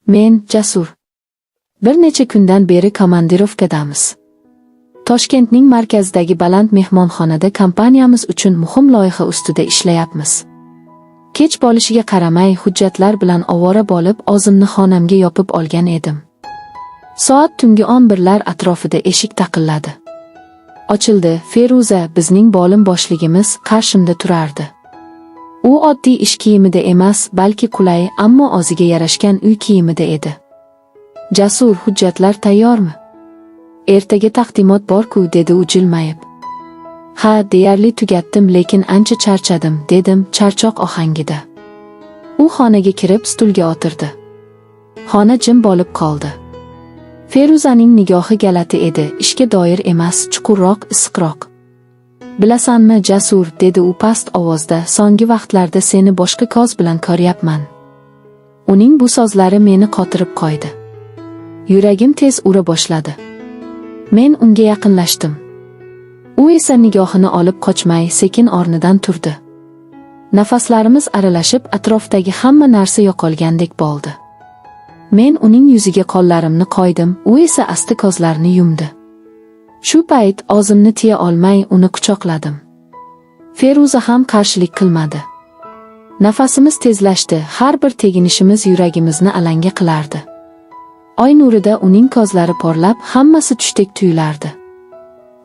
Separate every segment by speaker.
Speaker 1: Men, Jasur. Bir necha kundan beri komandirovkadamiz. Toshkentning markazidagi baland mehmonxonada kompaniyamiz uchun muhim loyiha ustida ishlayapmiz. Kech bo'lishiga qaramay hujjatlar bilan ovora bo'lib o'zimni xonamga yopib olgan edim. Soat tungi 11lar atrofida eshik taqilladi. Ochildi. Feruza, bizning bo'lim boshligimiz, qarshimda turardi. U oddiy ish kiyimida emas, balki qulay, ammo o'ziga yarashgan uy kiyimida edi. Jasur, hujjatlar tayyormi? Ertaga taqdimot bor-ku, dedi u jilmayib. Ha, deyarli tugatdim, lekin ancha charchadim, dedim charchoq ohangida. U xonaga kirib stulga o'tirdi. Xona jim bo'lib qoldi. Feruzaning nigohi galati edi, ishga doir emas, chuqurroq, issiqroq. Bilasanmi, Jasur, dedi u past ovozda, so'nggi vaqtlarda seni boshqa ko'z bilan ko'ryapman. Uning bu so'zlari meni qotirib qo'ydi. Yuragim tez ura boshladi. Men unga yaqinlashdim. U esa nigohini olib qochmay, sekin o'rnidan turdi. Nafaslarimiz aralashib, atrofdagi hamma narsa yo'qolgandek bo'ldi. Men uning yuziga qo'llarimni qo'ydim, u esa asta ko'zlarini yumdi. Shu payt o'zimni tiya olmay uni quchoqladim. Feruza ham qarshilik qilmadi. Nafasimiz tezlashdi, har bir teginishimiz yuragimizni alanga qilardi. Oy nurida uning ko'zlari porlab, hammasi tushdek tuyulardi.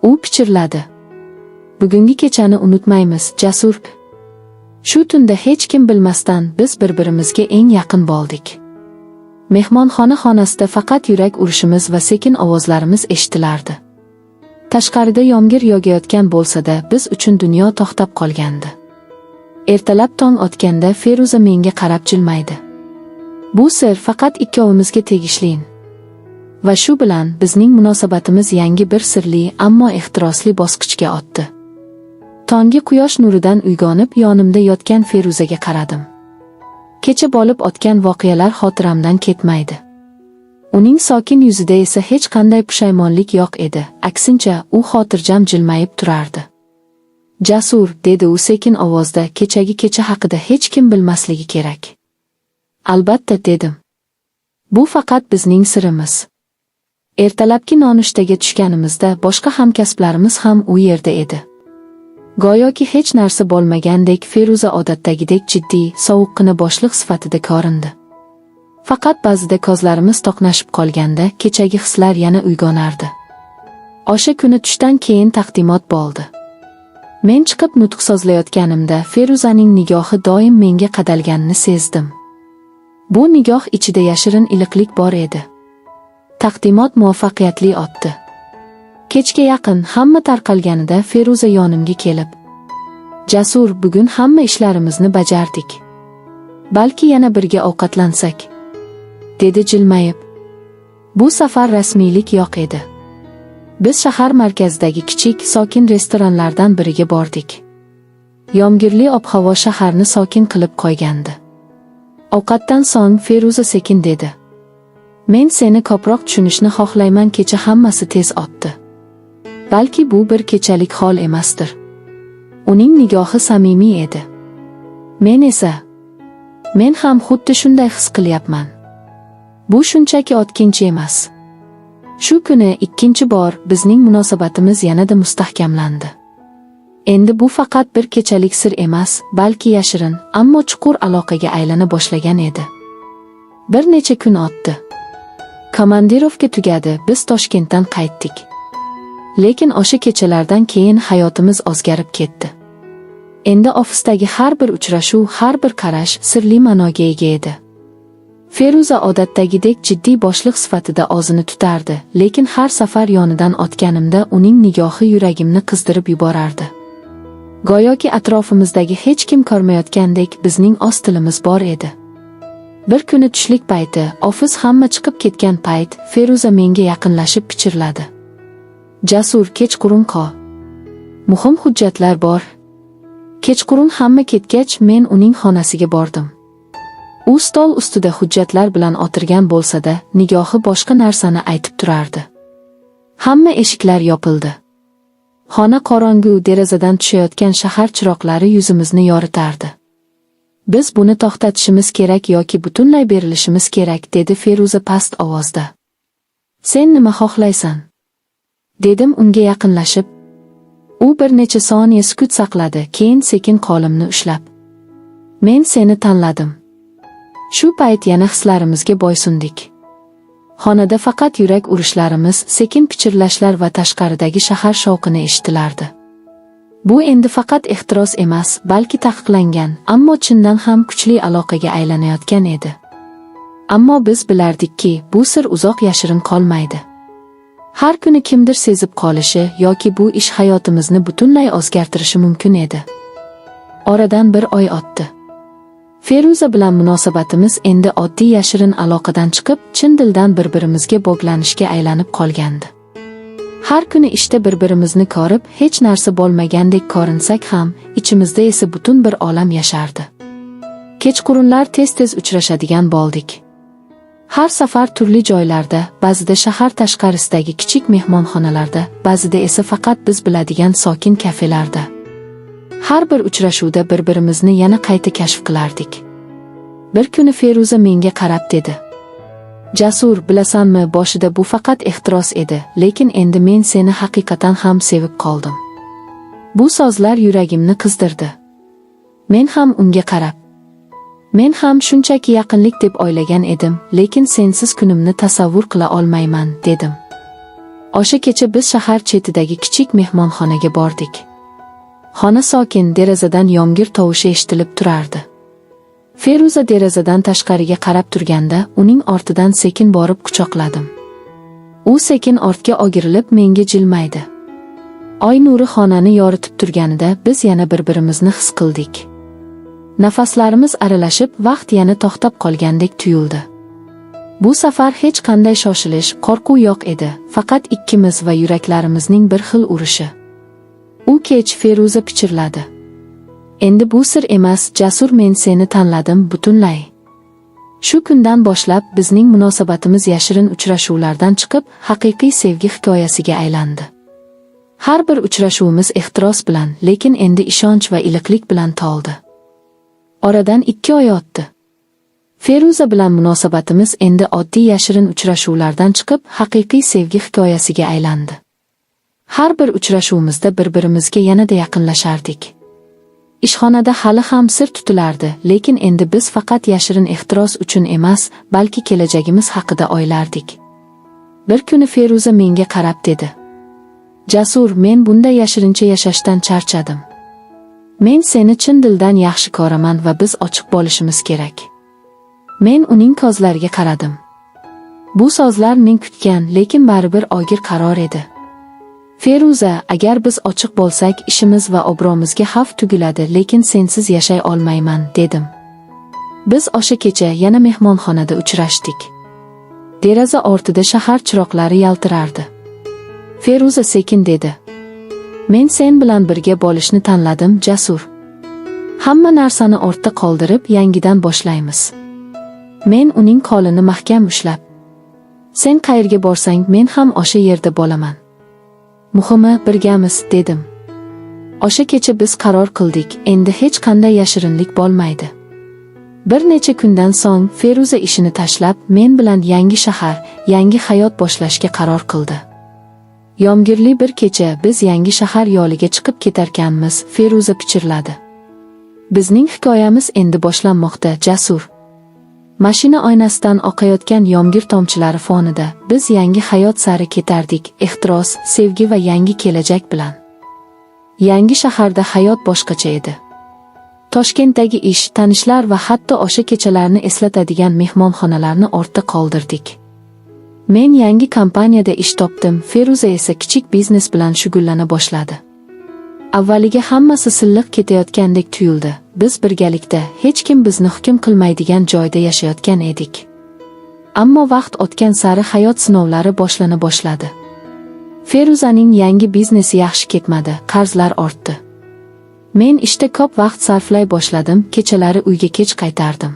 Speaker 1: U pichirladi. Bugungi kechani unutmaymiz, Jasur. Shu tunda hech kim bilmasdan biz bir-birimizga eng yaqin bo'ldik. Mehmonxona xonasida faqat yurak urishimiz va sekin ovozlarimiz eshitilardi. Tashqarida yomg'ir yog'ayotgan bo'lsa-da, biz uchun dunyo to'xtab qolgandi. Ertalab tong otganda Feruza menga qarab jilmaydi. Bu sir faqat ikkovimizga tegishli. Va shu bilan bizning munosabatimiz yangi bir sirli, ammo ehtirosli bosqichga o'tdi. Tonggi quyosh nuridan uyg'onib, yonimda yotgan Feruzaga qaradim. Kecha bo'lib o'tgan voqealar xotiramdan ketmaydi. Uning sokin yuzida esa hech qanday pushaymonlik yo'q edi. Aksincha, u xotirjam jilmayib turardi. Jasur, dedi u sekin ovozda, kechagi kecha haqida hech kim bilmasligi kerak. Albatta, dedim. Bu faqat bizning sirimiz. Ertalabki nonushtaga tushganimizda boshqa hamkasblarimiz ham u yerda edi. Go'yoki hech narsa bo'lmagandek Feruza odatdagidek jiddiy, sovuqqina boshliq sifatida ko'rindi. Faqat ba'zida ko'zlarimiz to'qnashib qolganda kechagi hislar yana uyg'onardi. O'sha kuni tushdan keyin taqdimot bo'ldi. Men chiqib nutq so'zlayotganimda Feruzaning nigohi doim menga qadalganini sezdim. Bu nigoh ichida yashirin iliqlik bor edi. Taqdimot muvaffaqiyatli o'tdi. Kechga yaqin hamma tarqalganida Feruza yonimga kelib, Jasur, bugun hamma ishlarimizni bajardik. Balki yana birga ovqatlansak, dedi jilmayib. Bu safar rasmiylik yo'q edi. Biz shahar markazidagi kichik, sokin restoranlardan biriga bordik. Yomg'irli ob-havo shaharni sokin qilib qo'ygandi. Ovqatdan so'ng Feruza sekin dedi. Men seni ko'proq tushunishni xohlayman, kecha hammasi tez o'tdi. Balki bu bir kechalik hol emasdir. Uning nigohi samimiy edi. Men ham xuddi shunday his qilyapman. Bu shunchaki o'tkinchi emas. Shu kuni ikkinchi bor bizning munosabatimiz yanada mustahkamlandi. Endi bu faqat bir kechalik sir emas, balki yashirin, ammo chuqur aloqaga aylana boshlagan edi. Bir necha kun o'tdi. Komandirovka tugadi, biz Toshkentdan qaytdik. Lekin o'sha kechalardan keyin hayotimiz o'zgarib ketdi. Endi ofisdagi har bir uchrashuv, har bir qarash sirli ma'noga ega edi. Feruza odatdagidek jiddiy boshliq sifatida o'zini tutardi, lekin har safar yonidan o'tganimda uning nigohi yuragimni qizdirib yuborardi. Go'yoki atrofimizdagi hech kim ko'rmayotgandek bizning o'z tilimiz bor edi. Bir kuni tushlik payti, ofis hamma chiqib ketgan payt, Feruza menga yaqinlashib pichirladi. Jasur, kechqurun qol. Muhim hujjatlar bor. Kechqurun hamma ketgach, men uning xonasiga bordim. U stol ustida hujjatlar bilan o'tirgan bo'lsa-da, nigohi boshqa narsani aytib turardi. Hamma eshiklar yopildi. Xona qorong'u, derazadan tushayotgan shahar chiroqlari yuzimizni yoritardi. Biz buni to'xtatishimiz kerak yoki butunlay berilishimiz kerak, dedi Feruza past ovozda. Sen nima xohlaysan? Dedim unga yaqinlashib. U bir necha soniya sukut saqladi, keyin sekin qo'limni ushlab. Men seni tanladim. Shu payt yana hislarimizga bo'ysundik. Xonada faqat yurak urishlarimiz, sekin pichirlashlar va tashqaridagi shahar shovqini eshitilardi. Bu endi faqat ehtiros emas, balki taqiqlangan, ammo chindan ham kuchli aloqaga aylanayotgan edi. Ammo biz bilardikki, bu sir uzoq yashirin qolmaydi. Har kuni kimdir sezib qolishi yoki bu ish hayotimizni butunlay o'zgartirishi mumkin edi. Oradan bir oy o'tdi. Feruza bilan munosabatimiz endi oddiy yashirin aloqadan chiqib, chin dildan bir-birimizga bog'lanishga aylanib qolgandi. Har kuni ishda bir-birimizni ko'rib, hech narsa bo'lmagandek ko'rinsak ham, ichimizda esa butun bir olam yashardi. Kechqurunlar tez-tez uchrashadigan bo'ldik. Har safar turli joylarda, ba'zida shahar tashqarisidagi kichik mehmonxonalarda, ba'zida esa faqat biz biladigan sokin kafelarda. Har bir uchrashuvda bir-birimizni yana qayta kashf qilardik. Bir kuni Feruza menga qarab dedi: "Jasur, bilasanmi, boshida bu faqat ehtiros edi, lekin endi men seni haqiqatan ham sevib qoldim." Bu so'zlar yuragimni qizdirdi. Men ham unga qarab: "Men ham shunchaki yaqinlik deb o'ylagan edim, lekin sensiz kunimni tasavvur qila olmayman", dedim. O'sha kecha biz shahar chetidagi kichik mehmonxonaga bordik. Xona sokin, derazadan yomg'ir tovushi eshitilib turardi. Feruza derazadan tashqariga qarab turganda, uning ortidan sekin borib quchoqladim. U sekin ortga o'girilib menga jilmaydi. Oy nuri xonani yoritib turganida biz yana bir-birimizni his qildik. Nafaslarimiz aralashib, vaqt yana to'xtab qolgandek tuyuldi. Bu safar hech qanday shoshilish, qo'rquv yo'q edi, faqat ikkimiz va yuraklarimizning bir xil urishi. U kech Feruza pichirladi: "Endi bu sir emas, Jasur, men seni tanladim butunlay." Shu kundan boshlab bizning munosabatimiz yashirin uchrashuvlardan chiqib, haqiqiy sevgi hikoyasiga aylandi. Har bir uchrashuvimiz ehtiros bilan, lekin endi ishonch va iliqlik bilan to'ldi. Oradan 2 oy o'tdi. Feruza bilan munosabatimiz endi oddiy yashirin uchrashuvlardan chiqib, haqiqiy sevgi hikoyasiga aylandi. Har bir uchrashuvimizda bir-birimizga yanada yaqinlashardik. Ishxonada hali ham sir tutilardi, lekin endi biz faqat yashirin ehtiros uchun emas, balki kelajagimiz haqida o'ylardik. Bir kuni Feruza menga qarab dedi: "Jasur, men bunday yashirincha yashashdan charchadim. Men seni chin dildan yaxshi ko'raman va biz ochiq bo'lishimiz kerak." Men uning ko'zlariga qaradim. Bu so'zlar men kutgan, lekin baribir og'ir qaror edi. "Feruza, agar biz ochiq bo'lsak, ishimiz va obro'mizga xavf tugiladi, lekin sensiz yashay olmayman", dedim. Biz o'sha kecha yana mehmonxonada uchrashdik. Deraza ortida shahar chiroqlari yaltirardi. Feruza sekin dedi: "Men sen bilan birga bo'lishni tanladim, Jasur. Hamma narsani ortda qoldirib, yangidan boshlaymiz." Men uning qo'lini mahkam ushlab: "Sen qayerga borsang, men ham o'sha yerda bo'laman. Muhimi, birgamiz", dedim. O'sha kecha biz qaror qildik, endi hech qanday yashirinlik bo'lmaydi. Bir necha kundan so'ng Feruza ishini tashlab, men bilan yangi shahar, yangi hayot boshlashga qaror qildi. Yomg'irli bir kecha biz yangi shahar yo'liga chiqib ketarkanmiz, Feruza pichirladi: "Bizning hikoyamiz endi boshlanmoqda, Jasur." Mashina oynasidan oqayotgan yomg'ir tomchilari fonida biz yangi hayot sari ketardik, ehtiros, sevgi va yangi kelajak bilan. Yangi shaharda hayot boshqacha edi. Toshkentdagi ish, tanishlar va hatto o'sha kechalarni eslatadigan mehmonxonalarni ortda qoldirdik. Men yangi kompaniyada ish topdim, Feruza esa kichik biznes bilan shug'ullana boshladi. Avvaliga hammasi silliq ketayotgandek tuyuldi. Biz birgalikda, hech kim bizni hukm qilmaydigan joyda yashayotgan edik. Ammo vaqt o'tgan sari hayot sinovlari boshlana boshladi. Feruzaning yangi biznesi yaxshi ketmadi, qarzlar ortdi. Men ishda ko'p vaqt sarflay boshladim, kechalari uyga kech qaytardim.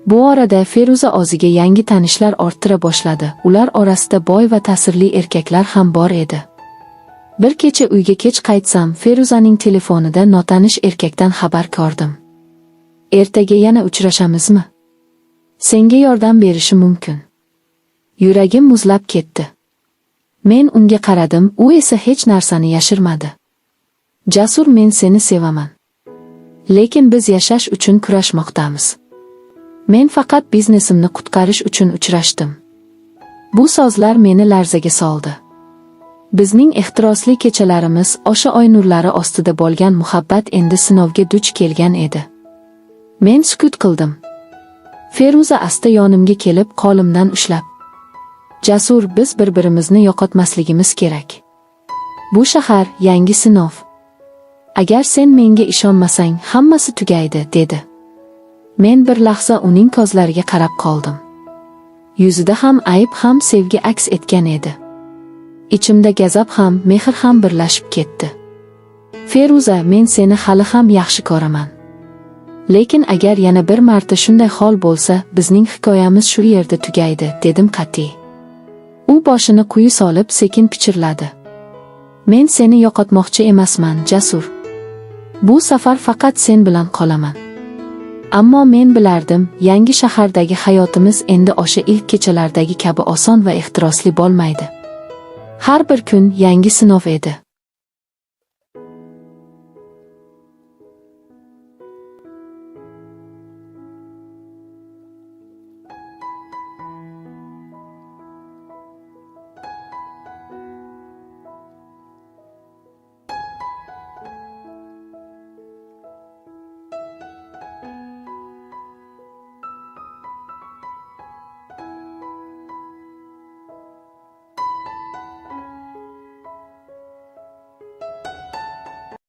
Speaker 1: Bu orada Feruza o'ziga yangi tanishlar orttira boshladi. Ular orasida boy va ta'sirli erkaklar ham bor edi. Bir kecha uyga kech qaytsam, Feruzaning telefonida notanish erkakdan xabar ko'rdim. Ertaga yana uchrashamizmi? Senga yordam berishim mumkin. Yuragim muzlab ketdi. Men unga qaradim, u esa hech narsani yashirmadi. Jasur, men seni sevaman. Lekin biz yashash uchun kurashmoqdamiz. Men faqat biznesimni qutqarish uchun uchrashdim. Bu so'zlar meni larzaga soldi. Bizning ehtirosli kechalarimiz, o'sha oy nurlari ostida bo'lgan muhabbat endi sinovga duch kelgan edi. Men sukut qildim. Feruza asta yonimga kelib qo'limdan ushlab, Jasur, biz bir-birimizni yo'qotmasligimiz kerak. Bu shahar yangi sinov. Agar sen menga ishonmasang, hammasi tugaydi, dedi. Men bir lahza uning ko'zlariga qarab qoldim. Yuzida ham ayb ham sevgi aks etgan edi. Ichimda gazab ham, mehr ham birlashib ketdi. Feruza, men seni hali ham yaxshi ko'raman. Lekin agar yana bir marta shunday hol bo'lsa, bizning hikoyamiz shu yerda tugaydi, dedim qat'iy. U boshini quyi solib sekin pichirladi. Men seni yo'qotmoqchi emasman, Jasur. Bu safar faqat sen bilan qolaman. Ammo men bilardim, yangi shahardagi hayotimiz endi o'sha ilk kechalardagi kabi oson va ehtirosli bo'lmaydi. Har bir kun yangi sinov edi.